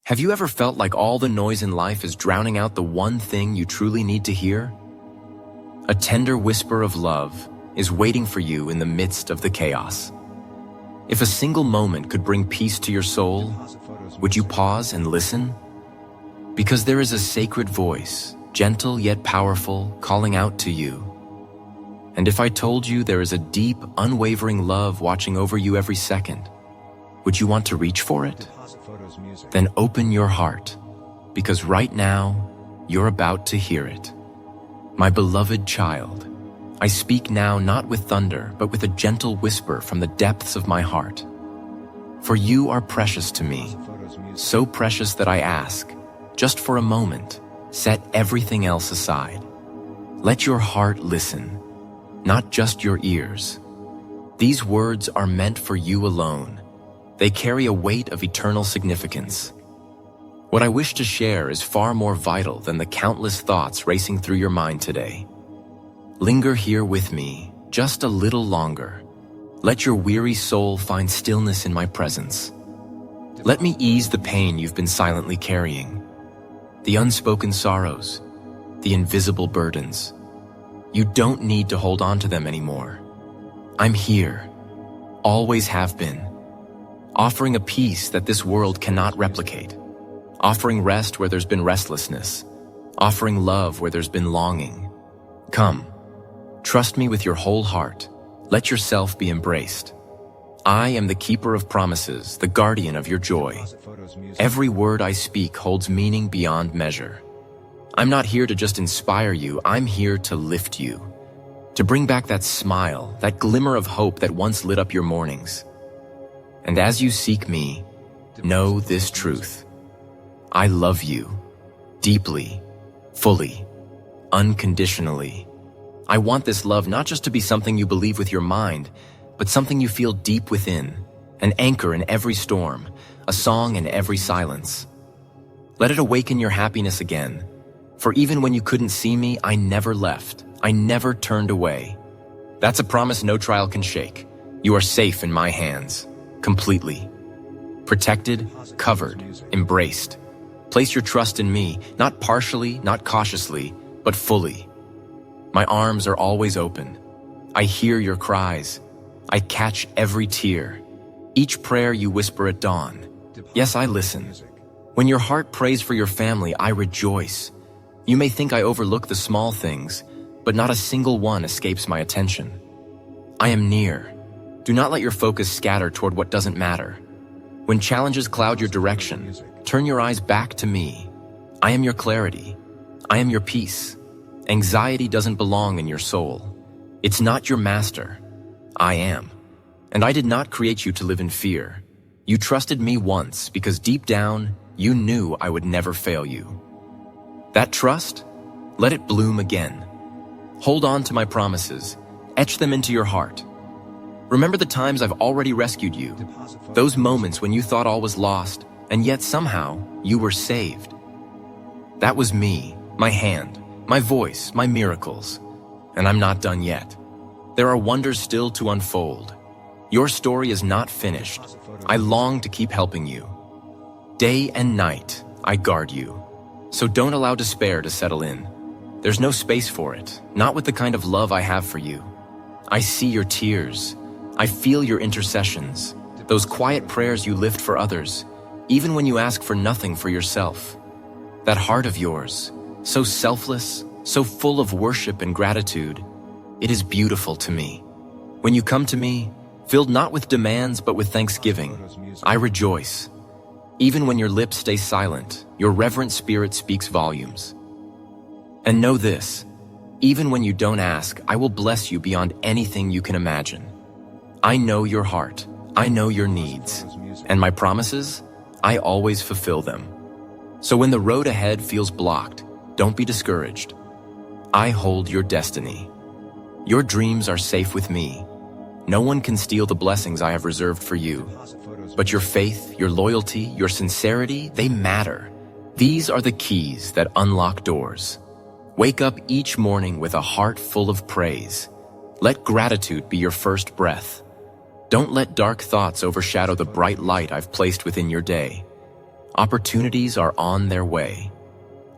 Have you ever felt like all the noise in life is drowning out the one thing you truly need to hear? A tender whisper of love is waiting for you in the midst of the chaos. If a single moment could bring peace to your soul, would you pause and listen? Because there is a sacred voice, gentle yet powerful, calling out to you. And if I told you there is a deep, unwavering love watching over you every second, would you want to reach for it? Then open your heart, because right now, you're about to hear it. My beloved child, I speak now not with thunder, but with a gentle whisper from the depths of my heart. For you are precious to me, so precious that I ask, just for a moment, set everything else aside. Let your heart listen, not just your ears. These words are meant for you alone. They carry a weight of eternal significance. What I wish to share is far more vital than the countless thoughts racing through your mind today. Linger here with me just a little longer. Let your weary soul find stillness in my presence. Let me ease the pain you've been silently carrying, the unspoken sorrows, the invisible burdens. You don't need to hold on to them anymore. I'm here, always have been, offering a peace that this world cannot replicate, offering rest where there's been restlessness, offering love where there's been longing. Come, trust me with your whole heart. Let yourself be embraced. I am the keeper of promises, the guardian of your joy. Every word I speak holds meaning beyond measure. I'm not here to just inspire you, I'm here to lift you, to bring back that smile, that glimmer of hope that once lit up your mornings. And as you seek me, know this truth. I love you, deeply, fully, unconditionally. I want this love not just to be something you believe with your mind, but something you feel deep within, an anchor in every storm, a song in every silence. Let it awaken your happiness again, for even when you couldn't see me, I never left. I never turned away. That's a promise no trial can shake. You are safe in my hands. Completely. Protected, covered, embraced. Place your trust in me, not partially, not cautiously, but fully. My arms are always open. I hear your cries. I catch every tear. Each prayer you whisper at dawn. Yes, I listen. When your heart prays for your family, I rejoice. You may think I overlook the small things, but not a single one escapes my attention. I am near. Do not let your focus scatter toward what doesn't matter. When challenges cloud your direction, turn your eyes back to me. I am your clarity. I am your peace. Anxiety doesn't belong in your soul. It's not your master. I am. And I did not create you to live in fear. You trusted me once because deep down, you knew I would never fail you. That trust, let it bloom again. Hold on to my promises. Etch them into your heart. Remember the times I've already rescued you, those moments when you thought all was lost, and yet somehow you were saved. That was me, my hand, my voice, my miracles. And I'm not done yet. There are wonders still to unfold. Your story is not finished. I long to keep helping you. Day and night, I guard you. So don't allow despair to settle in. There's no space for it, not with the kind of love I have for you. I see your tears. I feel your intercessions, those quiet prayers you lift for others, even when you ask for nothing for yourself. That heart of yours, so selfless, so full of worship and gratitude, it is beautiful to me. When you come to me, filled not with demands but with thanksgiving, I rejoice. Even when your lips stay silent, your reverent spirit speaks volumes. And know this, even when you don't ask, I will bless you beyond anything you can imagine. I know your heart, I know your needs, and my promises, I always fulfill them. So when the road ahead feels blocked, don't be discouraged. I hold your destiny. Your dreams are safe with me. No one can steal the blessings I have reserved for you. But your faith, your loyalty, your sincerity, they matter. These are the keys that unlock doors. Wake up each morning with a heart full of praise. Let gratitude be your first breath. Don't let dark thoughts overshadow the bright light I've placed within your day. Opportunities are on their way.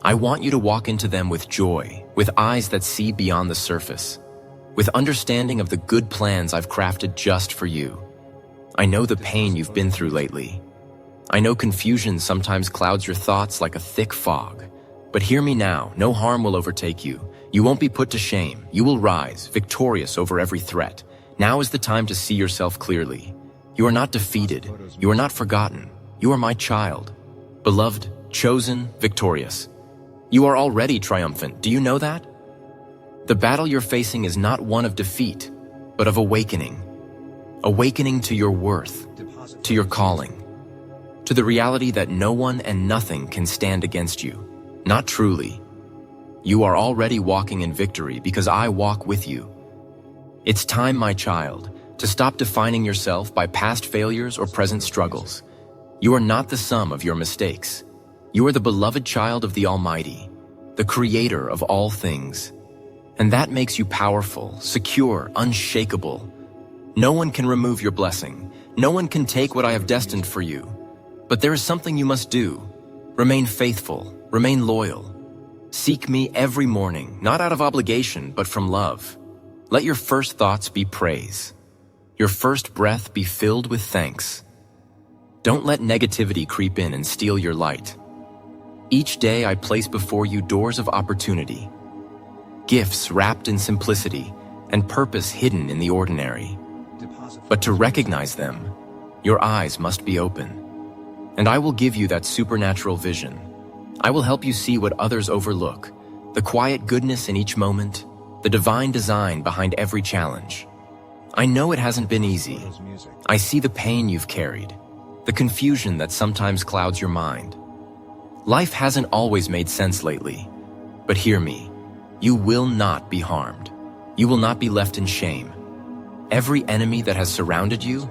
I want you to walk into them with joy, with eyes that see beyond the surface, with understanding of the good plans I've crafted just for you. I know the pain you've been through lately. I know confusion sometimes clouds your thoughts like a thick fog. But hear me now, no harm will overtake you. You won't be put to shame. You will rise, victorious over every threat. Now is the time to see yourself clearly. You are not defeated. You are not forgotten. You are my child. Beloved, chosen, victorious. You are already triumphant. Do you know that? The battle you're facing is not one of defeat, but of awakening. Awakening to your worth, to your calling, to the reality that no one and nothing can stand against you. Not truly. You are already walking in victory because I walk with you. It's time, my child, to stop defining yourself by past failures or present struggles. You are not the sum of your mistakes. You are the beloved child of the Almighty, the Creator of all things. And that makes you powerful, secure, unshakable. No one can remove your blessing. No one can take what I have destined for you. But there is something you must do. Remain faithful, remain loyal. Seek me every morning, not out of obligation, but from love. Let your first thoughts be praise. Your first breath be filled with thanks. Don't let negativity creep in and steal your light. Each day I place before you doors of opportunity, gifts wrapped in simplicity and purpose hidden in the ordinary. But to recognize them, your eyes must be open. And I will give you that supernatural vision. I will help you see what others overlook, the quiet goodness in each moment, the divine design behind every challenge. I know it hasn't been easy. I see the pain you've carried, the confusion that sometimes clouds your mind. Life hasn't always made sense lately, but hear me, you will not be harmed. You will not be left in shame. Every enemy that has surrounded you,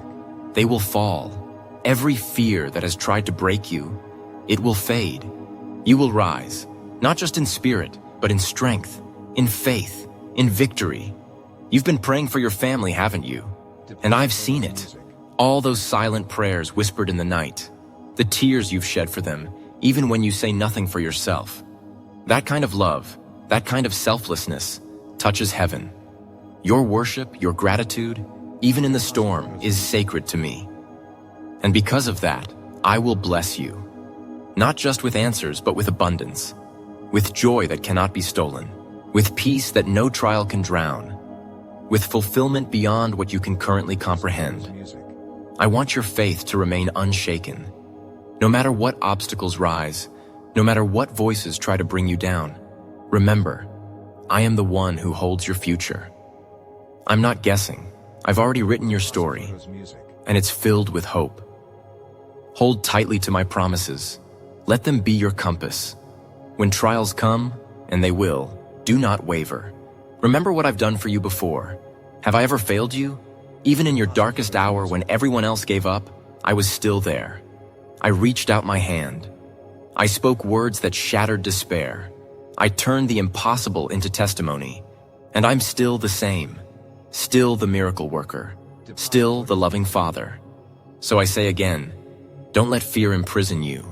they will fall. Every fear that has tried to break you, it will fade. You will rise, not just in spirit, but in strength, in faith, in victory. You've been praying for your family, haven't you? And I've seen it. All those silent prayers whispered in the night, the tears you've shed for them, even when you say nothing for yourself. That kind of love, that kind of selflessness, touches heaven. Your worship, your gratitude, even in the storm, is sacred to me. And because of that, I will bless you. Not just with answers, but with abundance. With joy that cannot be stolen. With peace that no trial can drown. With fulfillment beyond what you can currently comprehend. I want your faith to remain unshaken. No matter what obstacles rise, no matter what voices try to bring you down, remember, I am the one who holds your future. I'm not guessing. I've already written your story, and it's filled with hope. Hold tightly to my promises. Let them be your compass. When trials come, and they will, do not waver. Remember what I've done for you before. Have I ever failed you? Even in your darkest hour when everyone else gave up, I was still there. I reached out my hand. I spoke words that shattered despair. I turned the impossible into testimony. And I'm still the same. Still the miracle worker. Still the loving Father. So I say again, don't let fear imprison you.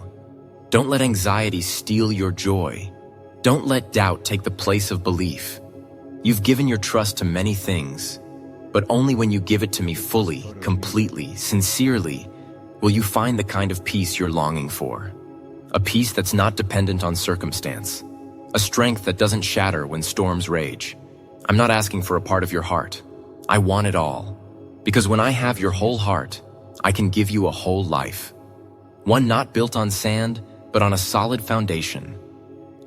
Don't let anxiety steal your joy. Don't let doubt take the place of belief. You've given your trust to many things, but only when you give it to me fully, completely, sincerely, will you find the kind of peace you're longing for. A peace that's not dependent on circumstance. A strength that doesn't shatter when storms rage. I'm not asking for a part of your heart. I want it all. Because when I have your whole heart, I can give you a whole life. One not built on sand, but on a solid foundation.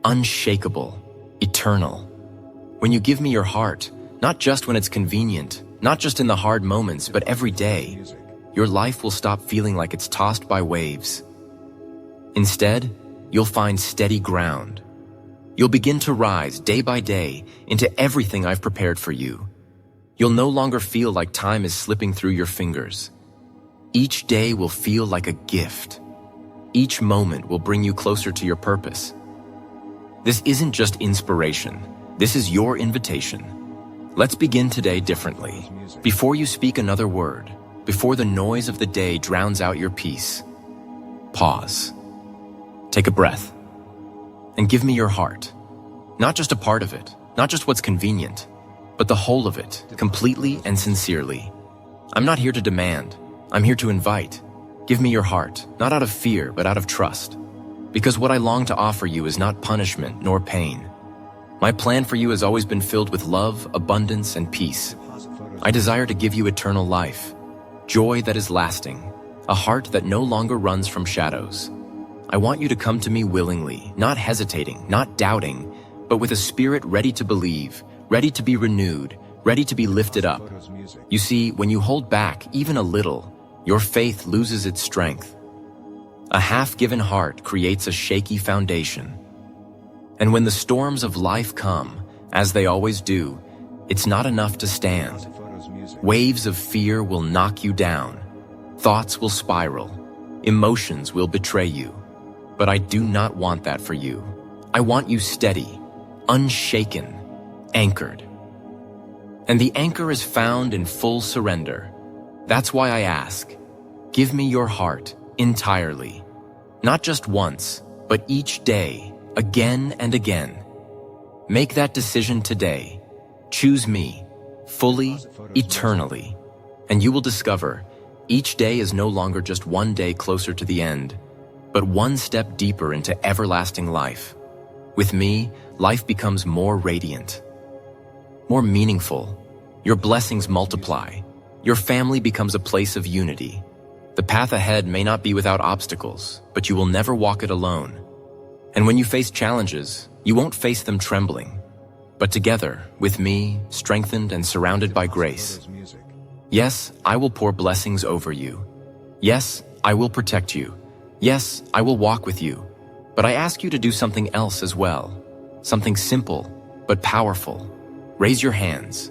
Unshakable, eternal. When you give me your heart, not just when it's convenient, not just in the hard moments, but every day, your life will stop feeling like it's tossed by waves. Instead, you'll find steady ground. You'll begin to rise day by day into everything I've prepared for you. You'll no longer feel like time is slipping through your fingers. Each day will feel like a gift. Each moment will bring you closer to your purpose. This isn't just inspiration. This is your invitation. Let's begin today differently. Before you speak another word, before the noise of the day drowns out your peace, pause. Take a breath and give me your heart. Not just a part of it, not just what's convenient, but the whole of it, completely and sincerely. I'm not here to demand. I'm here to invite. Give me your heart, not out of fear, but out of trust. Because what I long to offer you is not punishment nor pain. My plan for you has always been filled with love, abundance, and peace. I desire to give you eternal life, joy that is lasting, a heart that no longer runs from shadows. I want you to come to me willingly, not hesitating, not doubting, but with a spirit ready to believe, ready to be renewed, ready to be lifted up. You see, when you hold back even a little, your faith loses its strength. A half-given heart creates a shaky foundation. And when the storms of life come, as they always do, it's not enough to stand. Waves of fear will knock you down. Thoughts will spiral. Emotions will betray you. But I do not want that for you. I want you steady, unshaken, anchored. And the anchor is found in full surrender. That's why I ask, give me your heart entirely. Not just once, but each day, again and again. Make that decision today. Choose me, fully, eternally. And you will discover, each day is no longer just one day closer to the end, but one step deeper into everlasting life. With me, life becomes more radiant, more meaningful. Your blessings multiply. Your family becomes a place of unity. The path ahead may not be without obstacles, but you will never walk it alone. And when you face challenges, you won't face them trembling, but together, with me, strengthened and surrounded by grace. Yes, I will pour blessings over you. Yes, I will protect you. Yes, I will walk with you. But I ask you to do something else as well. Something simple, but powerful. Raise your hands.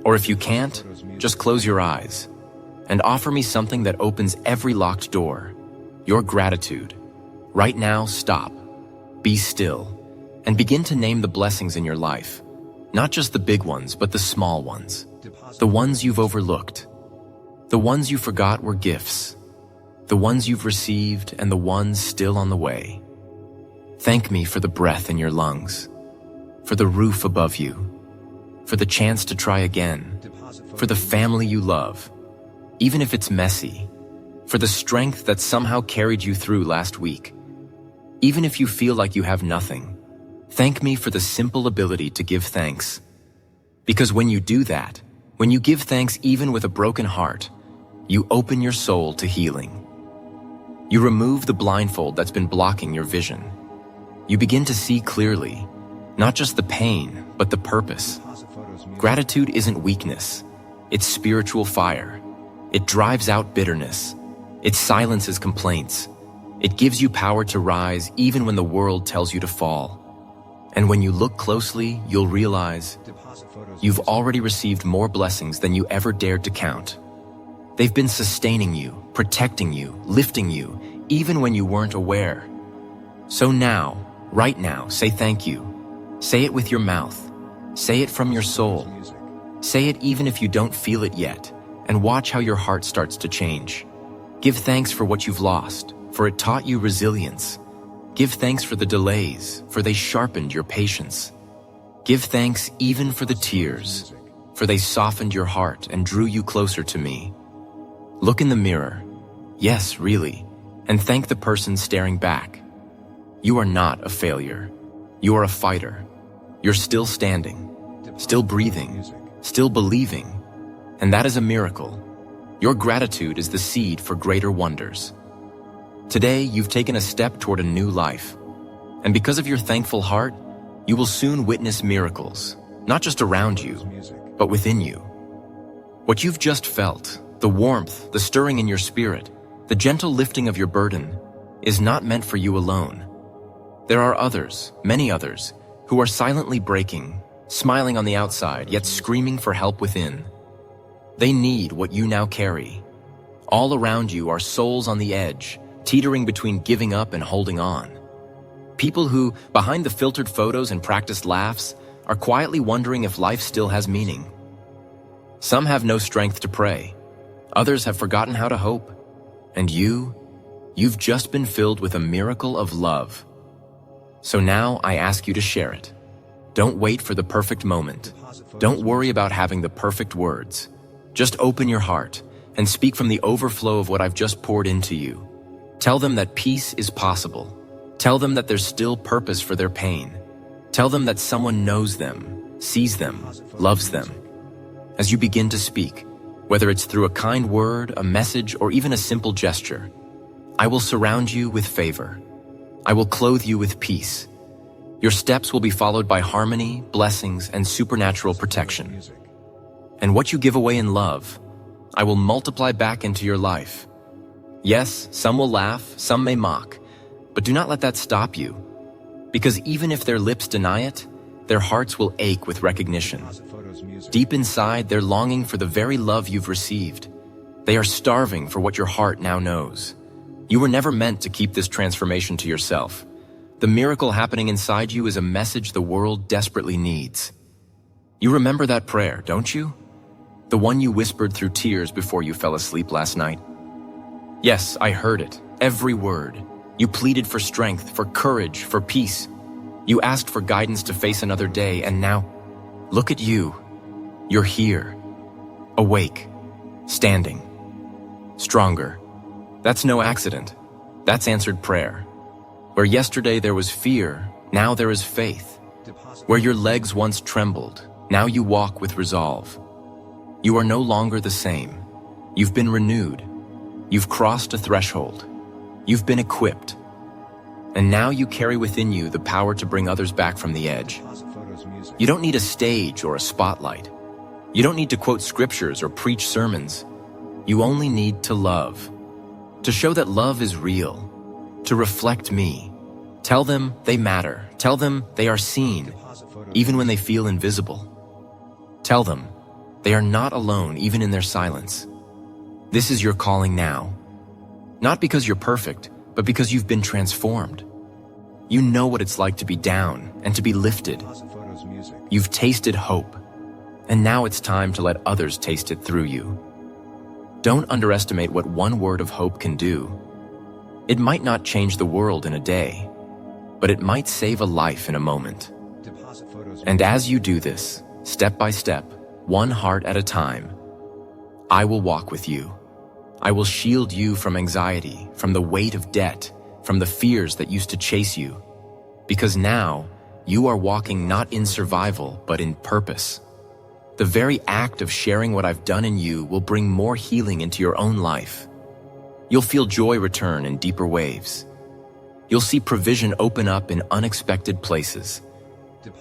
Or if you can't, just close your eyes and offer me something that opens every locked door. Your gratitude. Right now, stop. Be still. And begin to name the blessings in your life. Not just the big ones, but the small ones. The ones you've overlooked. The ones you forgot were gifts. The ones you've received and the ones still on the way. Thank me for the breath in your lungs, for the roof above you, for the chance to try again, for the family you love, even if it's messy, for the strength that somehow carried you through last week. Even if you feel like you have nothing, thank me for the simple ability to give thanks. Because when you do that, when you give thanks even with a broken heart, you open your soul to healing. You remove the blindfold that's been blocking your vision. You begin to see clearly, not just the pain, but the purpose. Gratitude isn't weakness. It's spiritual fire. It drives out bitterness. It silences complaints. It gives you power to rise even when the world tells you to fall. And when you look closely, you'll realize you've already received more blessings than you ever dared to count. They've been sustaining you, protecting you, lifting you, even when you weren't aware. So now, right now, say thank you. Say it with your mouth. Say it from your soul. Say it even if you don't feel it yet, and watch how your heart starts to change. Give thanks for what you've lost, for it taught you resilience. Give thanks for the delays, for they sharpened your patience. Give thanks even for the tears, for they softened your heart and drew you closer to me. Look in the mirror, yes, really, and thank the person staring back. You are not a failure. You are a fighter. You're still standing, still breathing, still believing, and that is a miracle. Your gratitude is the seed for greater wonders. Today, you've taken a step toward a new life, and because of your thankful heart, you will soon witness miracles, not just around you, but within you. What you've just felt, the warmth, the stirring in your spirit, the gentle lifting of your burden, is not meant for you alone. There are others, many others, who are silently breaking, smiling on the outside, yet screaming for help within. They need what you now carry. All around you are souls on the edge, teetering between giving up and holding on. People who, behind the filtered photos and practiced laughs, are quietly wondering if life still has meaning. Some have no strength to pray. Others have forgotten how to hope. And you You've just been filled with a miracle of love. So now I ask you to share it. Don't wait for the perfect moment. Don't worry about having the perfect words. Just open your heart and speak from the overflow of what I've just poured into you. Tell them that peace is possible. Tell them that there's still purpose for their pain. Tell them that someone knows them, sees them, loves them. As you begin to speak, whether it's through a kind word, a message, or even a simple gesture, I will surround you with favor. I will clothe you with peace. Your steps will be followed by harmony, blessings, and supernatural protection. And what you give away in love, I will multiply back into your life. Yes, some will laugh, some may mock, but do not let that stop you. Because even if their lips deny it, their hearts will ache with recognition. Deep inside, they're longing for the very love you've received. They are starving for what your heart now knows. You were never meant to keep this transformation to yourself. The miracle happening inside you is a message the world desperately needs. You remember that prayer, don't you? The one you whispered through tears before you fell asleep last night? Yes, I heard it, every word. You pleaded for strength, for courage, for peace. You asked for guidance to face another day, and now, look at you. You're here, awake, standing, stronger. That's no accident. That's answered prayer. Where yesterday there was fear, now there is faith. Where your legs once trembled, now you walk with resolve. You are no longer the same. You've been renewed. You've crossed a threshold. You've been equipped. And now you carry within you the power to bring others back from the edge. You don't need a stage or a spotlight. You don't need to quote scriptures or preach sermons. You only need to love. To show that love is real. To reflect me. Tell them they matter. Tell them they are seen, even when they feel invisible. Tell them they are not alone, even in their silence. This is your calling now. Not because you're perfect, but because you've been transformed. You know what it's like to be down and to be lifted. You've tasted hope, and now it's time to let others taste it through you. Don't underestimate what one word of hope can do. It might not change the world in a day, but it might save a life in a moment. And as you do this, step by step, one heart at a time, I will walk with you. I will shield you from anxiety, from the weight of debt, from the fears that used to chase you. Because now, you are walking not in survival, but in purpose. The very act of sharing what I've done in you will bring more healing into your own life. You'll feel joy return in deeper waves. You'll see provision open up in unexpected places.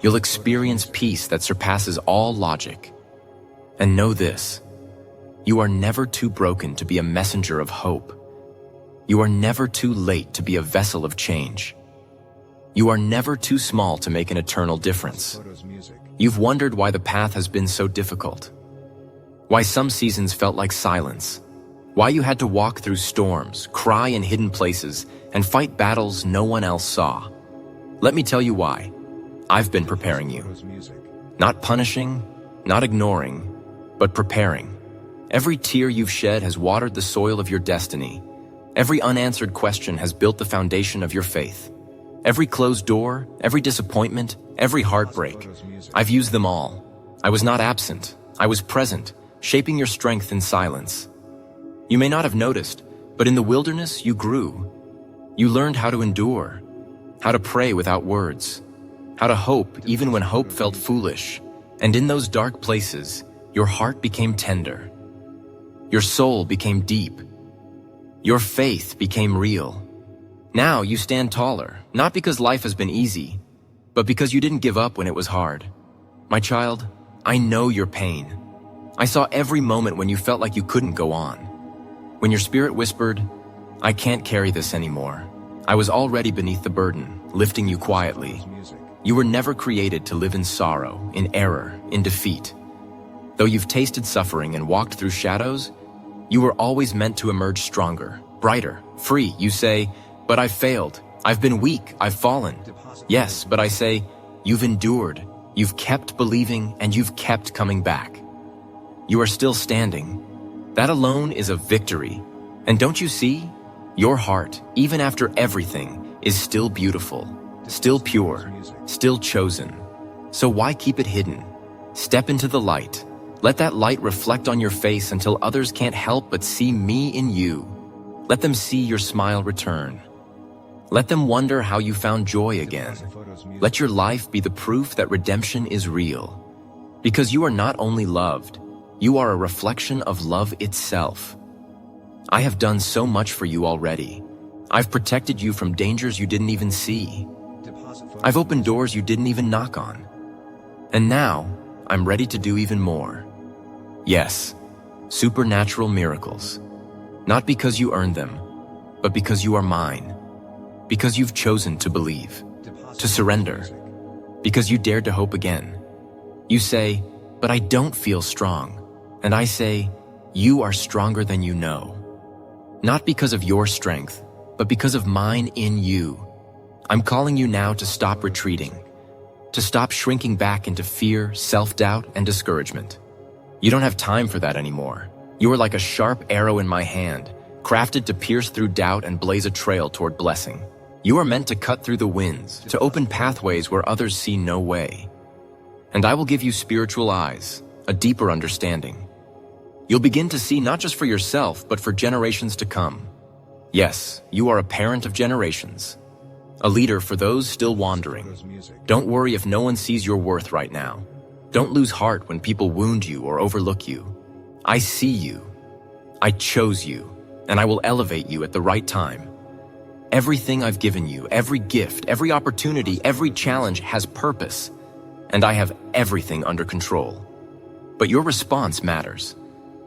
You'll experience peace that surpasses all logic. And know this, you are never too broken to be a messenger of hope. You are never too late to be a vessel of change. You are never too small to make an eternal difference. You've wondered why the path has been so difficult. Why some seasons felt like silence. Why you had to walk through storms, cry in hidden places, and fight battles no one else saw. Let me tell you why. I've been preparing you. Not punishing, not ignoring, but preparing. Every tear you've shed has watered the soil of your destiny. Every unanswered question has built the foundation of your faith. Every closed door, every disappointment, every heartbreak, I've used them all. I was not absent. I was present, shaping your strength in silence. You may not have noticed, but in the wilderness you grew. You learned how to endure, how to pray without words, how to hope even when hope felt foolish. And in those dark places, your heart became tender. Your soul became deep. Your faith became real. Now you stand taller, not because life has been easy, but because you didn't give up when it was hard. My child, I know your pain. I saw every moment when you felt like you couldn't go on. When your spirit whispered, I can't carry this anymore. I was already beneath the burden, lifting you quietly. You were never created to live in sorrow, in error, in defeat. Though you've tasted suffering and walked through shadows, you were always meant to emerge stronger, brighter, free. You say, but I've failed. I've been weak. I've fallen. Yes, but I say, you've endured. You've kept believing and you've kept coming back. You are still standing. That alone is a victory. And don't you see? Your heart, even after everything, is still beautiful, still pure, still chosen. So why keep it hidden? Step into the light. Let that light reflect on your face until others can't help but see me in you. Let them see your smile return. Let them wonder how you found joy again. Let your life be the proof that redemption is real. Because you are not only loved, you are a reflection of love itself. I have done so much for you already. I've protected you from dangers you didn't even see. I've opened doors you didn't even knock on. And now, I'm ready to do even more. Yes, supernatural miracles. Not because you earned them, but because you are mine. Because you've chosen to believe, to surrender. Because you dared to hope again. You say, but I don't feel strong. And I say, you are stronger than you know. Not because of your strength, but because of mine in you. I'm calling you now to stop retreating, to stop shrinking back into fear, self-doubt, and discouragement. You don't have time for that anymore. You are like a sharp arrow in my hand, crafted to pierce through doubt and blaze a trail toward blessing. You are meant to cut through the winds, to open pathways where others see no way. And I will give you spiritual eyes, a deeper understanding. You'll begin to see not just for yourself, but for generations to come. Yes, you are a parent of generations. A leader for those still wandering. Don't worry if no one sees your worth right now. Don't lose heart when people wound you or overlook you. I see you. I chose you, and I will elevate you at the right time. Everything I've given you, every gift, every opportunity, every challenge has purpose, and I have everything under control. But your response matters.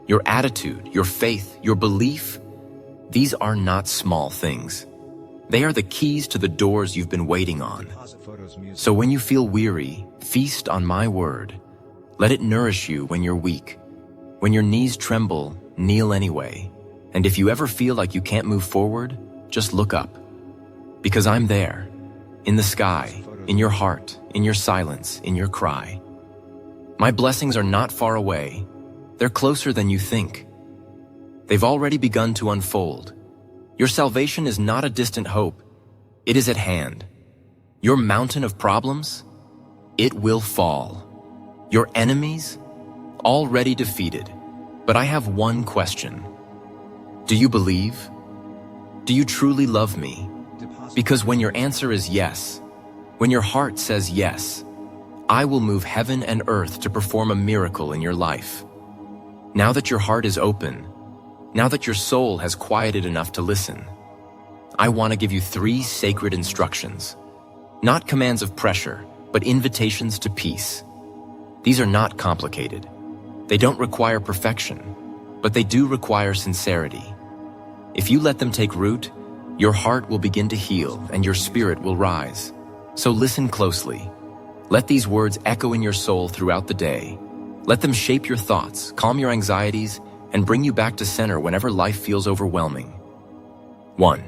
Your attitude, your faith, your belief, these are not small things. They are the keys to the doors you've been waiting on. So when you feel weary, feast on my word. Let it nourish you when you're weak. When your knees tremble, kneel anyway. And if you ever feel like you can't move forward, just look up. Because I'm there, in the sky, in your heart, in your silence, in your cry. My blessings are not far away. They're closer than you think. They've already begun to unfold. Your salvation is not a distant hope. It is at hand. Your mountain of problems, it will fall. Your enemies, already defeated. But I have one question. Do you believe? Do you truly love me? Because when your answer is yes, when your heart says yes, I will move heaven and earth to perform a miracle in your life. Now that your heart is open, now that your soul has quieted enough to listen, I want to give you 3 sacred instructions. Not commands of pressure, but invitations to peace. These are not complicated. They don't require perfection, but they do require sincerity. If you let them take root, your heart will begin to heal and your spirit will rise. So listen closely. Let these words echo in your soul throughout the day. Let them shape your thoughts, calm your anxieties, and bring you back to center whenever life feels overwhelming. 1.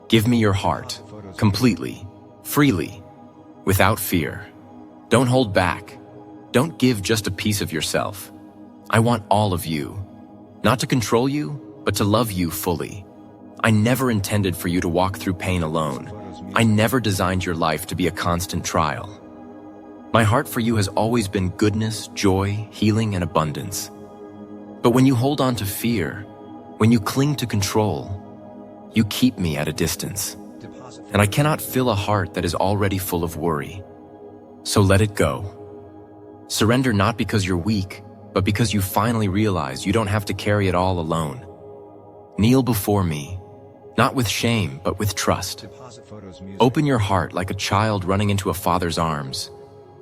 Give me your heart, completely, freely, without fear. Don't hold back. Don't give just a piece of yourself. I want all of you. Not to control you, but to love you fully. I never intended for you to walk through pain alone. I never designed your life to be a constant trial. My heart for you has always been goodness, joy, healing, and abundance. But when you hold on to fear, when you cling to control, you keep me at a distance. And I cannot fill a heart that is already full of worry. So let it go. Surrender not because you're weak, but because you finally realize you don't have to carry it all alone. Kneel before me, not with shame, but with trust. Open your heart like a child running into a father's arms.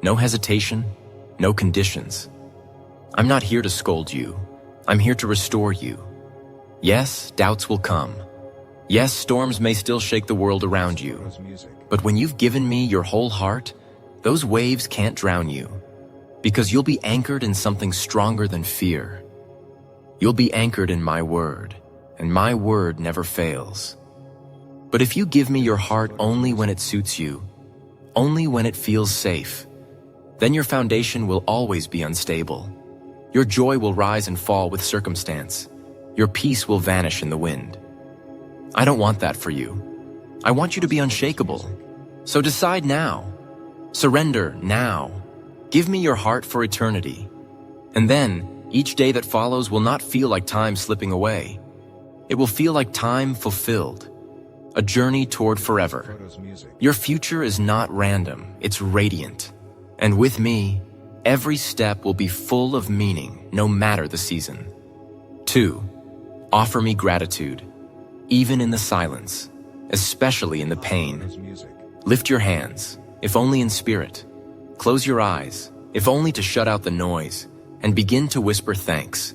No hesitation, no conditions. I'm not here to scold you. I'm here to restore you. Yes, doubts will come. Yes, storms may still shake the world around you. But when you've given me your whole heart, those waves can't drown you. Because you'll be anchored in something stronger than fear. You'll be anchored in my word, and my word never fails. But if you give me your heart only when it suits you, only when it feels safe, then your foundation will always be unstable. Your joy will rise and fall with circumstance. Your peace will vanish in the wind. I don't want that for you. I want you to be unshakable. So decide now. Surrender now. Give me your heart for eternity. And then, each day that follows will not feel like time slipping away. It will feel like time fulfilled. A journey toward forever. Your future is not random, it's radiant. And with me, every step will be full of meaning, no matter the season. 2. Offer me gratitude, even in the silence, especially in the pain. Lift your hands, if only in spirit. Close your eyes, if only to shut out the noise, and begin to whisper thanks.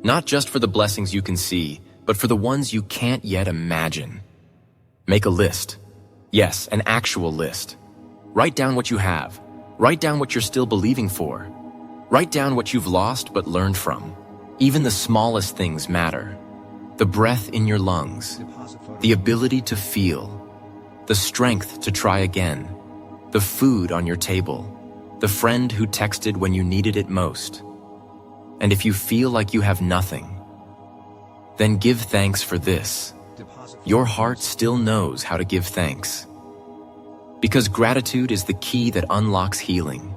Not just for the blessings you can see, but for the ones you can't yet imagine. Make a list. Yes, an actual list. Write down what you have. Write down what you're still believing for. Write down what you've lost but learned from. Even the smallest things matter. The breath in your lungs, the ability to feel, the strength to try again, the food on your table, the friend who texted when you needed it most. And if you feel like you have nothing, then give thanks for this. Your heart still knows how to give thanks. Because gratitude is the key that unlocks healing.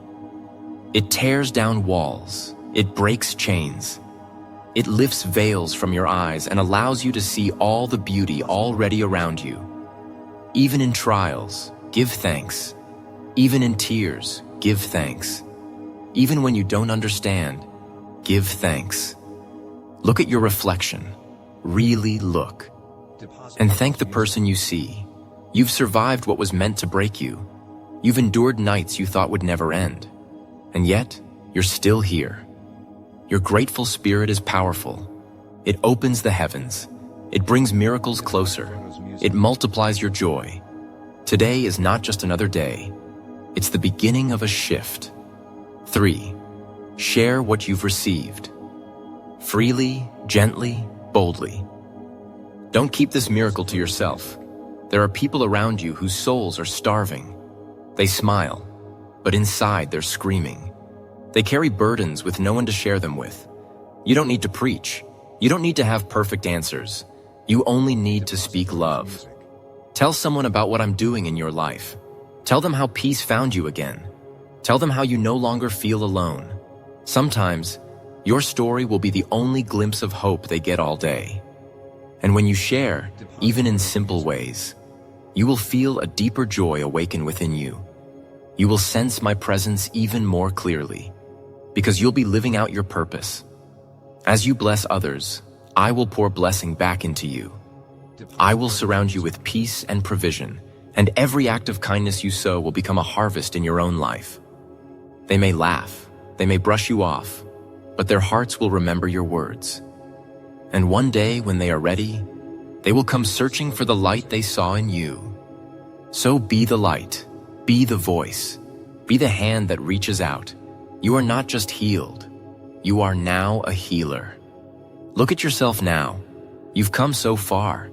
It tears down walls, it breaks chains. It lifts veils from your eyes and allows you to see all the beauty already around you. Even in trials, give thanks. Even in tears, give thanks. Even when you don't understand, give thanks. Look at your reflection. Really look. And thank the person you see. You've survived what was meant to break you. You've endured nights you thought would never end. And yet, you're still here. Your grateful spirit is powerful. It opens the heavens. It brings miracles closer. It multiplies your joy. Today is not just another day. It's the beginning of a shift. 3. Share what you've received. Freely, gently, boldly. Don't keep this miracle to yourself. There are people around you whose souls are starving. They smile, but inside they're screaming. They carry burdens with no one to share them with. You don't need to preach. You don't need to have perfect answers. You only need to speak love. Tell someone about what I'm doing in your life. Tell them how peace found you again. Tell them how you no longer feel alone. Sometimes, your story will be the only glimpse of hope they get all day. And when you share, even in simple ways, you will feel a deeper joy awaken within you. You will sense my presence even more clearly, because you'll be living out your purpose. As you bless others, I will pour blessing back into you. I will surround you with peace and provision, and every act of kindness you sow will become a harvest in your own life. They may laugh, they may brush you off, but their hearts will remember your words. And one day, when they are ready, they will come searching for the light they saw in you. So be the light, be the voice, be the hand that reaches out. You are not just healed, you are now a healer. Look at yourself now. You've come so far.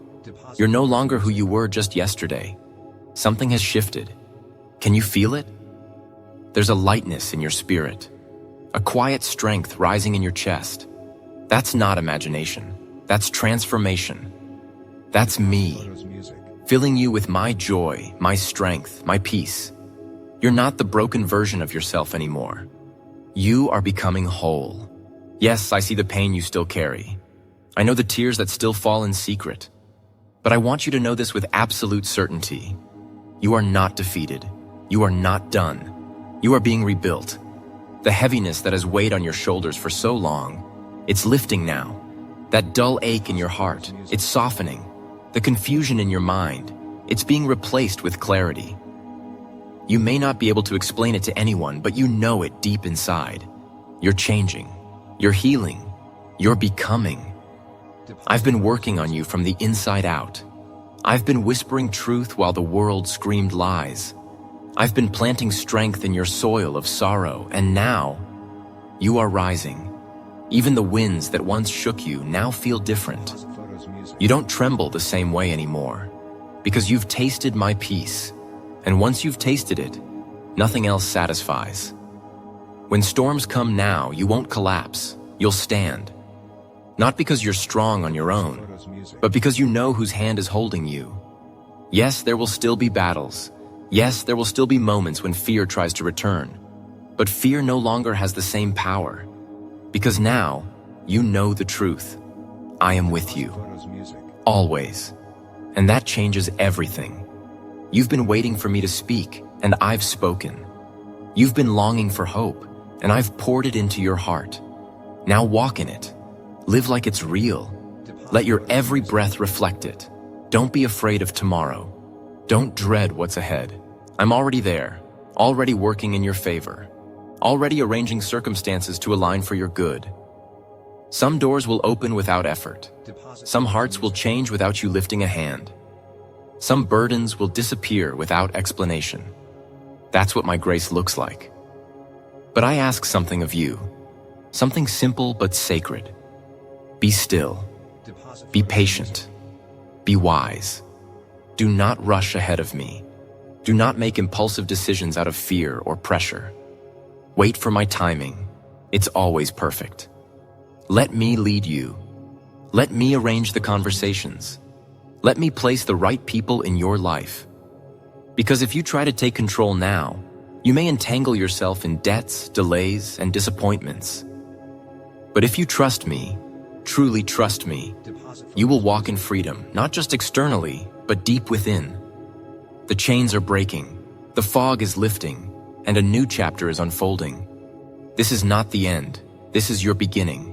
You're no longer who you were just yesterday. Something has shifted. Can you feel it? There's a lightness in your spirit, a quiet strength rising in your chest. That's not imagination. That's transformation. That's me, filling you with my joy, my strength, my peace. You're not the broken version of yourself anymore. You are becoming whole. Yes, I see the pain you still carry. I know the tears that still fall in secret. But I want you to know this with absolute certainty. You are not defeated. You are not done. You are being rebuilt. The heaviness that has weighed on your shoulders for so long, it's lifting now. That dull ache in your heart, it's softening. The confusion in your mind, it's being replaced with clarity. You may not be able to explain it to anyone, but you know it deep inside. You're changing. You're healing. You're becoming. I've been working on you from the inside out. I've been whispering truth while the world screamed lies. I've been planting strength in your soil of sorrow, and now you are rising. Even the winds that once shook you now feel different. You don't tremble the same way anymore, because you've tasted my peace, and once you've tasted it, nothing else satisfies. When storms come now, you won't collapse, you'll stand. Not because you're strong on your own, but because you know whose hand is holding you. Yes, there will still be battles. Yes, there will still be moments when fear tries to return. But fear no longer has the same power. Because now, you know the truth. I am with you. Always. And that changes everything. You've been waiting for me to speak, and I've spoken. You've been longing for hope, and I've poured it into your heart. Now walk in it. Live like it's real. Let your every breath reflect it. Don't be afraid of tomorrow. Don't dread what's ahead. I'm already there, already working in your favor, already arranging circumstances to align for your good. Some doors will open without effort. Some hearts will change without you lifting a hand. Some burdens will disappear without explanation. That's what my grace looks like. But I ask something of you, something simple but sacred. Be still. Be patient. Be wise. Do not rush ahead of me. Do not make impulsive decisions out of fear or pressure. Wait for my timing. It's always perfect. Let me lead you. Let me arrange the conversations. Let me place the right people in your life. Because if you try to take control now, you may entangle yourself in debts, delays, and disappointments. But if you trust me, truly trust me, you will walk in freedom, not just externally, but deep within. The chains are breaking, the fog is lifting, and a new chapter is unfolding. This is not the end, this is your beginning.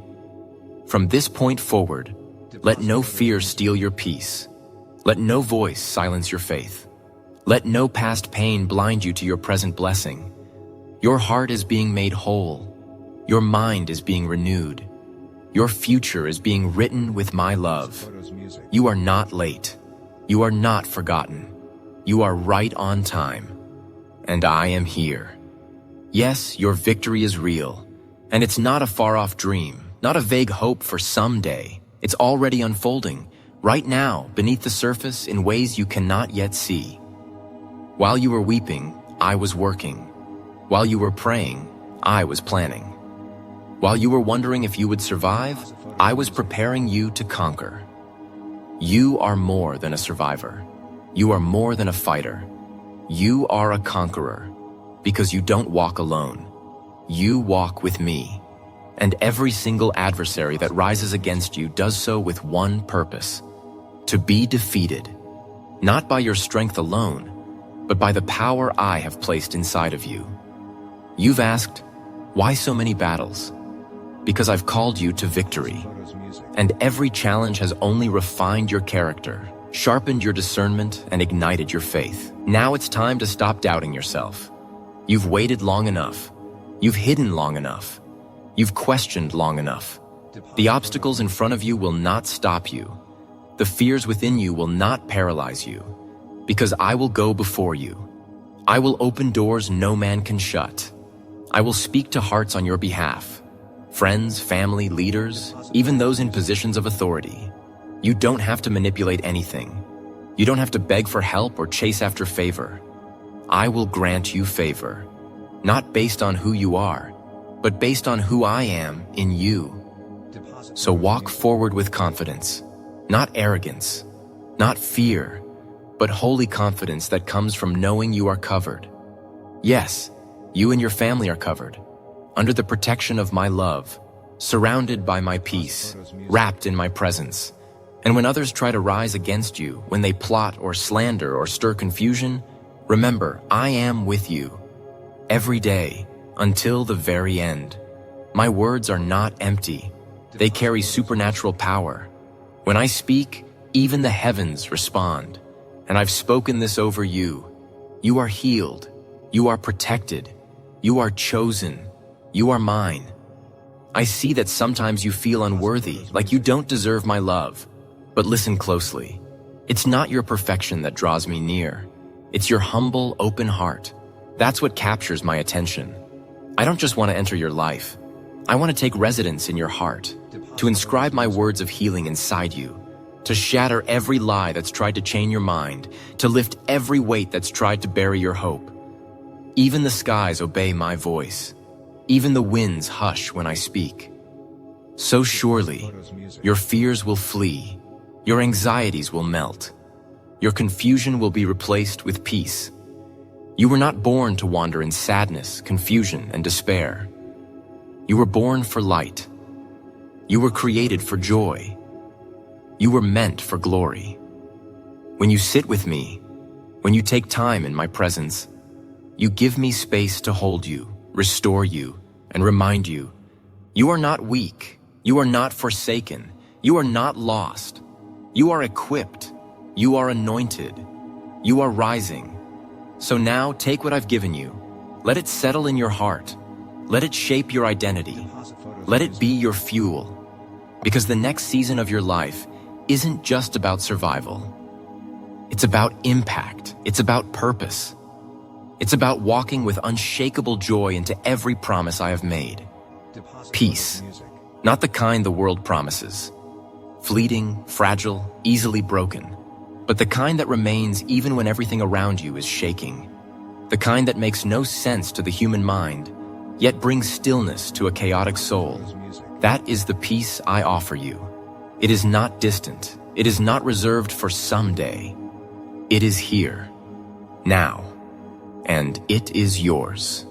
From this point forward, let no fear steal your peace. Let no voice silence your faith. Let no past pain blind you to your present blessing. Your heart is being made whole. Your mind is being renewed. Your future is being written with my love. You are not late. You are not forgotten. You are right on time. And I am here. Yes, your victory is real. And it's not a far-off dream, not a vague hope for someday. It's already unfolding, right now, beneath the surface in ways you cannot yet see. While you were weeping, I was working. While you were praying, I was planning. While you were wondering if you would survive, I was preparing you to conquer. You are more than a survivor. You are more than a fighter. You are a conqueror, because you don't walk alone. You walk with me. And every single adversary that rises against you does so with one purpose: to be defeated, not by your strength alone, but by the power I have placed inside of you. You've asked, why so many battles? Because I've called you to victory. And every challenge has only refined your character, sharpened your discernment, and ignited your faith. Now it's time to stop doubting yourself. You've waited long enough. You've hidden long enough. You've questioned long enough. The obstacles in front of you will not stop you. The fears within you will not paralyze you, because I will go before you. I will open doors no man can shut. I will speak to hearts on your behalf. Friends, family, leaders, even those in positions of authority. You don't have to manipulate anything. You don't have to beg for help or chase after favor. I will grant you favor, not based on who you are, but based on who I am in you. So walk forward with confidence, not arrogance, not fear, but holy confidence that comes from knowing you are covered. Yes, you and your family are covered, under the protection of my love, surrounded by my peace, wrapped in my presence. And when others try to rise against you, when they plot or slander or stir confusion, remember, I am with you, every day, until the very end. My words are not empty. They carry supernatural power. When I speak, even the heavens respond. And I've spoken this over you. You are healed. You are protected. You are chosen. You are mine. I see that sometimes you feel unworthy, like you don't deserve my love. But listen closely. It's not your perfection that draws me near. It's your humble, open heart. That's what captures my attention. I don't just want to enter your life. I want to take residence in your heart, to inscribe my words of healing inside you, to shatter every lie that's tried to chain your mind, to lift every weight that's tried to bury your hope. Even the skies obey my voice. Even the winds hush when I speak. So surely, your fears will flee, Your anxieties will melt. Your confusion will be replaced with peace. You were not born to wander in sadness, confusion, and despair. You were born for light. You were created for joy. You were meant for glory. When you sit with me, when you take time in my presence, you give me space to hold you, restore you, and remind you, you are not weak, you are not forsaken, you are not lost. You are equipped, you are anointed, you are rising. So now take what I've given you, let it settle in your heart, let it shape your identity, let it be your fuel, because the next season of your life isn't just about survival. It's about impact, it's about purpose. It's about walking with unshakable joy into every promise I have made. Peace, not the kind the world promises. Fleeting, fragile, easily broken, but the kind that remains even when everything around you is shaking. The kind that makes no sense to the human mind, yet brings stillness to a chaotic soul. That is the peace I offer you. It is not distant. It is not reserved for someday. It is here, now, and it is yours,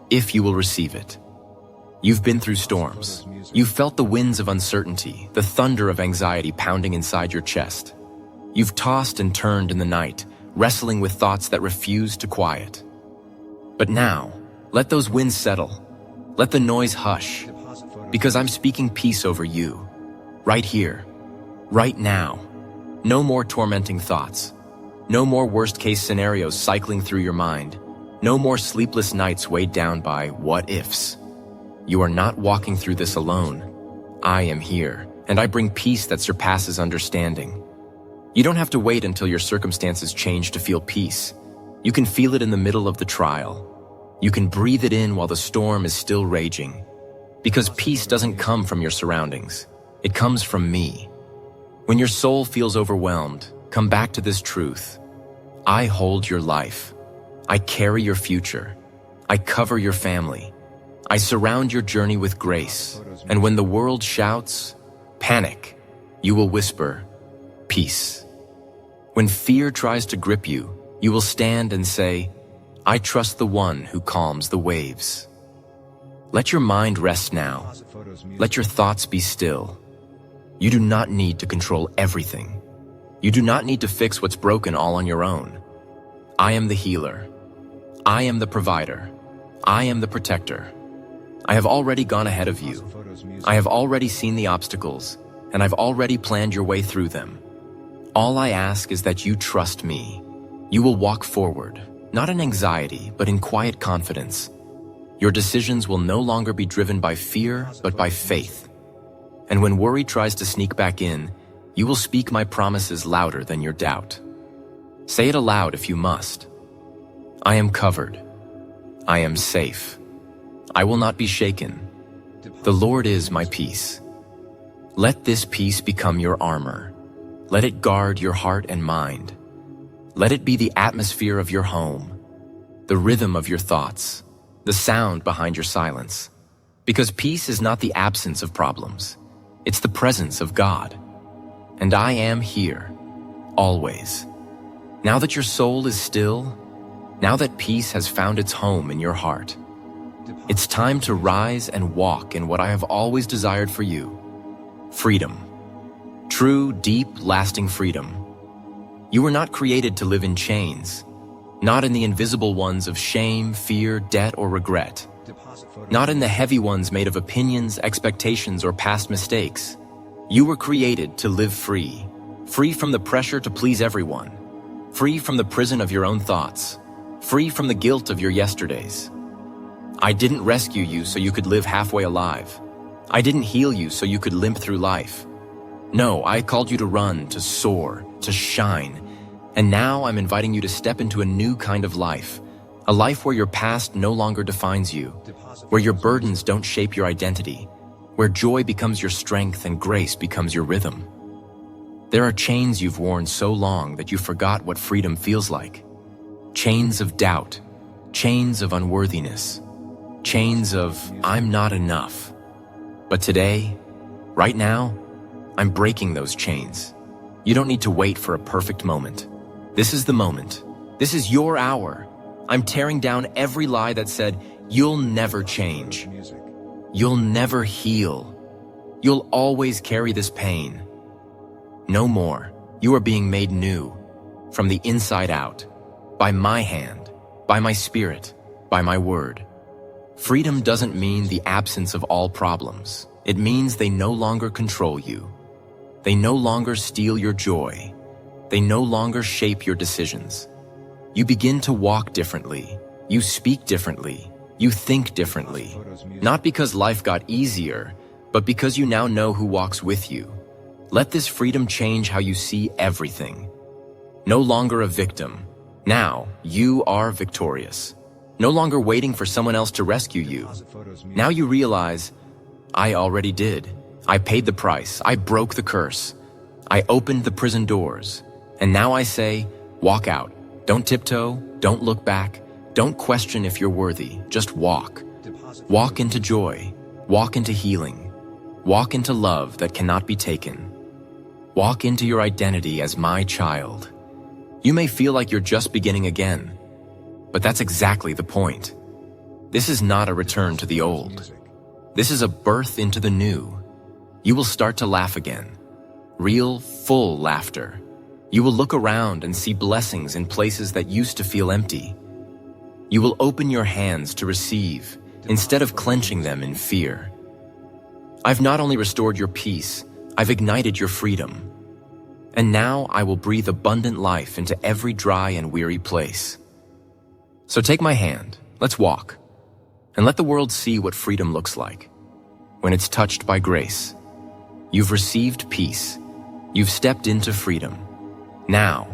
if you will receive it. You've been through storms. You've felt the winds of uncertainty, the thunder of anxiety pounding inside your chest. You've tossed and turned in the night, wrestling with thoughts that refuse to quiet. But now, let those winds settle. Let the noise hush, because I'm speaking peace over you, right here, right now. No more tormenting thoughts. No more worst-case scenarios cycling through your mind. No more sleepless nights weighed down by what-ifs. You are not walking through this alone. I am here, and I bring peace that surpasses understanding. You don't have to wait until your circumstances change to feel peace. You can feel it in the middle of the trial. You can breathe it in while the storm is still raging. Because peace doesn't come from your surroundings. It comes from me. When your soul feels overwhelmed, come back to this truth. I hold your life. I carry your future. I cover your family. I surround your journey with grace, and when the world shouts, panic, you will whisper, peace. When fear tries to grip you, you will stand and say, I trust the one who calms the waves. Let your mind rest now. Let your thoughts be still. You do not need to control everything. You do not need to fix what's broken all on your own. I am the healer. I am the provider. I am the protector. I have already gone ahead of you. I have already seen the obstacles, and I've already planned your way through them. All I ask is that you trust me. You will walk forward, not in anxiety, but in quiet confidence. Your decisions will no longer be driven by fear, but by faith. And when worry tries to sneak back in, you will speak my promises louder than your doubt. Say it aloud if you must. I am covered. I am safe. I will not be shaken. The Lord is my peace. Let this peace become your armor. Let it guard your heart and mind. Let it be the atmosphere of your home, the rhythm of your thoughts, the sound behind your silence. Because peace is not the absence of problems. It's the presence of God. And I am here, always. Now that your soul is still, now that peace has found its home in your heart, it's time to rise and walk in what I have always desired for you. Freedom. True, deep, lasting freedom. You were not created to live in chains, not in the invisible ones of shame, fear, debt, or regret. Not in the heavy ones made of opinions, expectations, or past mistakes. You were created to live free. Free from the pressure to please everyone. Free from the prison of your own thoughts. Free from the guilt of your yesterdays. I didn't rescue you so you could live halfway alive. I didn't heal you so you could limp through life. No, I called you to run, to soar, to shine. And now I'm inviting you to step into a new kind of life. A life where your past no longer defines you. Where your burdens don't shape your identity. Where joy becomes your strength and grace becomes your rhythm. There are chains you've worn so long that you forgot what freedom feels like. Chains of doubt. Chains of unworthiness. Chains of, I'm not enough. But today, right now, I'm breaking those chains. You don't need to wait for a perfect moment. This is the moment. This is your hour. I'm tearing down every lie that said, you'll never change. You'll never heal. You'll always carry this pain. No more. You are being made new, from the inside out, by my hand, by my spirit, by my word. Freedom doesn't mean the absence of all problems. It means they no longer control you. They no longer steal your joy. They no longer shape your decisions. You begin to walk differently. You speak differently. You think differently. Not because life got easier, but because you now know who walks with you. Let this freedom change how you see everything. No longer a victim. Now, you are victorious. No longer waiting for someone else to rescue you. Now you realize, I already did. I paid the price. I broke the curse. I opened the prison doors. And now I say, walk out. Don't tiptoe. Don't look back. Don't question if you're worthy. Just walk. Walk into joy. Walk into healing. Walk into love that cannot be taken. Walk into your identity as my child. You may feel like you're just beginning again, but that's exactly the point. This is not a return to the old. This is a birth into the new. You will start to laugh again. Real, full laughter. You will look around and see blessings in places that used to feel empty. You will open your hands to receive instead of clenching them in fear. I've not only restored your peace, I've ignited your freedom. And now I will breathe abundant life into every dry and weary place. So take my hand, let's walk, and let the world see what freedom looks like when it's touched by grace. You've received peace. You've stepped into freedom. Now,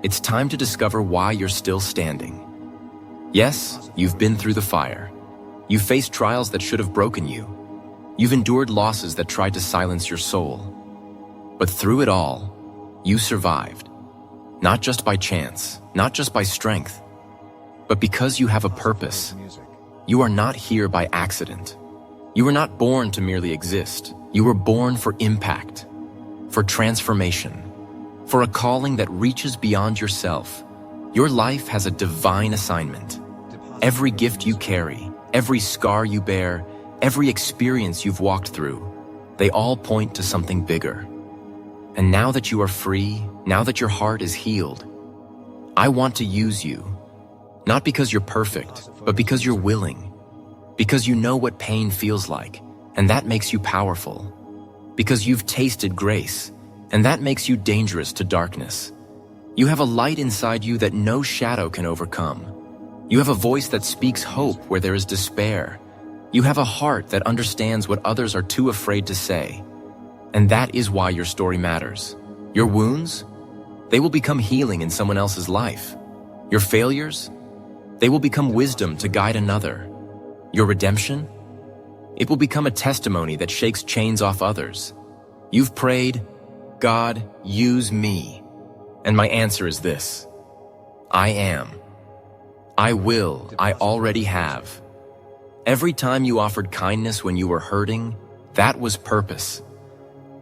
it's time to discover why you're still standing. Yes, you've been through the fire. You've faced trials that should have broken you. You've endured losses that tried to silence your soul. But through it all, you survived. Not just by chance, not just by strength, but because you have a purpose. You are not here by accident. You were not born to merely exist. You were born for impact, for transformation, for a calling that reaches beyond yourself. Your life has a divine assignment. Every gift you carry, every scar you bear, every experience you've walked through, they all point to something bigger. And now that you are free, now that your heart is healed, I want to use you. Not because you're perfect, but because you're willing. Because you know what pain feels like, and that makes you powerful. Because you've tasted grace, and that makes you dangerous to darkness. You have a light inside you that no shadow can overcome. You have a voice that speaks hope where there is despair. You have a heart that understands what others are too afraid to say. And that is why your story matters. Your wounds, they will become healing in someone else's life. Your failures, they will become wisdom to guide another. Your redemption, it will become a testimony that shakes chains off others. You've prayed, God, use me. And my answer is this: I am. I will. I already have. Every time you offered kindness when you were hurting, that was purpose.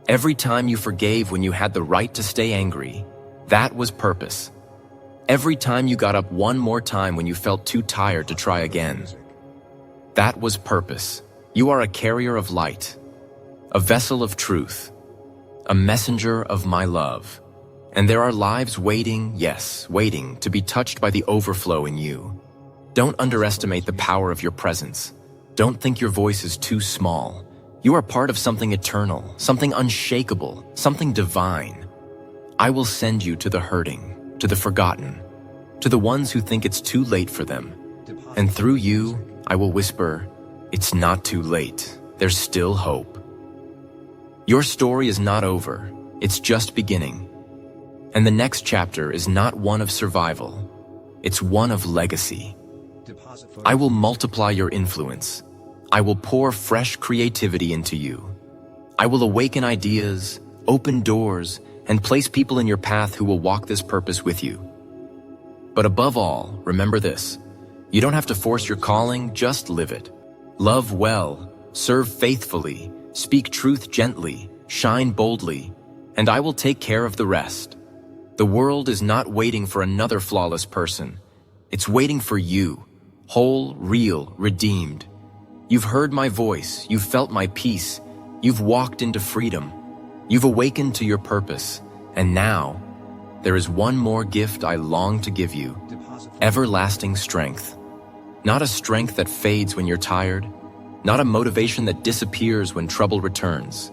Every time you forgave when you had the right to stay angry, that was purpose. Every time you got up one more time when you felt too tired to try again, that was purpose. You are a carrier of light, a vessel of truth, a messenger of my love. And there are lives waiting, yes, waiting to be touched by the overflow in you. Don't underestimate the power of your presence. Don't think your voice is too small. You are part of something eternal, something unshakable, something divine. I will send you to the hurting, to the forgotten, to the ones who think it's too late for them. And through you, I will whisper, it's not too late. There's still hope. Your story is not over. It's just beginning. And the next chapter is not one of survival. It's one of legacy. I will multiply your influence. I will pour fresh creativity into you. I will awaken ideas, open doors, and place people in your path who will walk this purpose with you. But above all, remember this: you don't have to force your calling, just live it. Love well, serve faithfully, speak truth gently, shine boldly, and I will take care of the rest. The world is not waiting for another flawless person. It's waiting for you, whole, real, redeemed. You've heard my voice, you've felt my peace, you've walked into freedom, you've awakened to your purpose, and now, there is one more gift I long to give you, everlasting strength. Not a strength that fades when you're tired, not a motivation that disappears when trouble returns,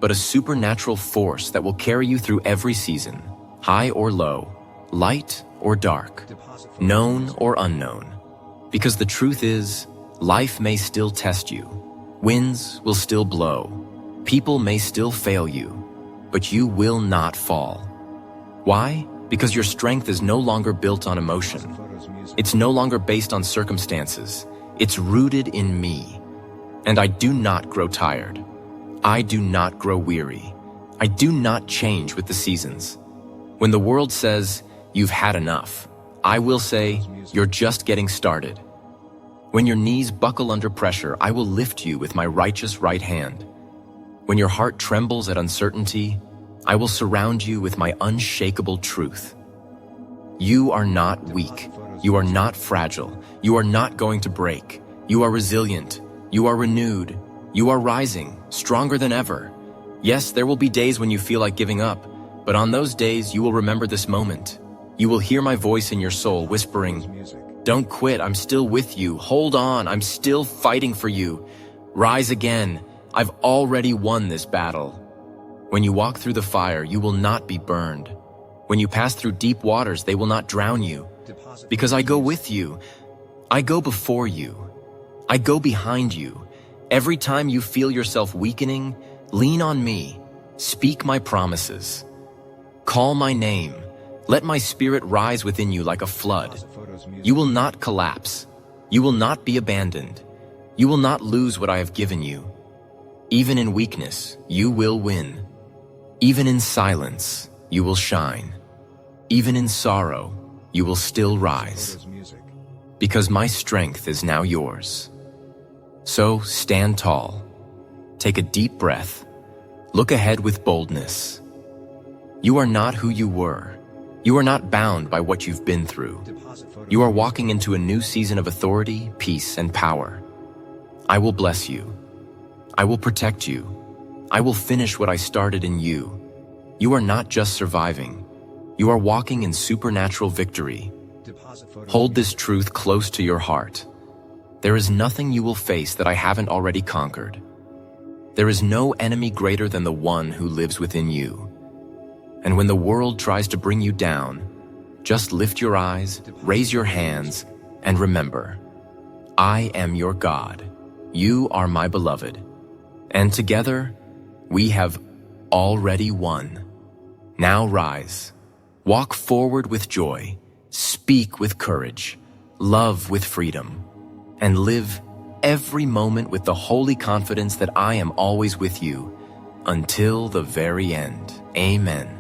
but a supernatural force that will carry you through every season, high or low, light or dark, known or unknown. Because the truth is, life may still test you, winds will still blow, people may still fail you, but you will not fall. Why? Because your strength is no longer built on emotion. It's no longer based on circumstances. It's rooted in me. And I do not grow tired. I do not grow weary. I do not change with the seasons. When the world says, you've had enough, I will say, you're just getting started. When your knees buckle under pressure, I will lift you with my righteous right hand. When your heart trembles at uncertainty, I will surround you with my unshakable truth. You are not weak. You are not fragile. You are not going to break. You are resilient. You are renewed. You are rising, stronger than ever. Yes, there will be days when you feel like giving up, but on those days you will remember this moment. You will hear my voice in your soul whispering, "Don't quit, I'm still with you. Hold on, I'm still fighting for you. Rise again. I've already won this battle." When you walk through the fire, you will not be burned. When you pass through deep waters, they will not drown you. Because I go with you. I go before you. I go behind you. Every time you feel yourself weakening, lean on me. Speak my promises. Call my name. Let my spirit rise within you like a flood. You will not collapse. You will not be abandoned. You will not lose what I have given you. Even in weakness, you will win. Even in silence, you will shine. Even in sorrow, you will still rise. Because my strength is now yours. So stand tall. Take a deep breath. Look ahead with boldness. You are not who you were. You are not bound by what you've been through. You are walking into a new season of authority, peace, and power. I will bless you. I will protect you. I will finish what I started in you. You are not just surviving. You are walking in supernatural victory. Hold this truth close to your heart. There is nothing you will face that I haven't already conquered. There is no enemy greater than the one who lives within you. And when the world tries to bring you down, just lift your eyes, raise your hands, and remember, I am your God. You are my beloved. And together, we have already won. Now rise. Walk forward with joy. Speak with courage. Love with freedom. And live every moment with the holy confidence that I am always with you until the very end. Amen.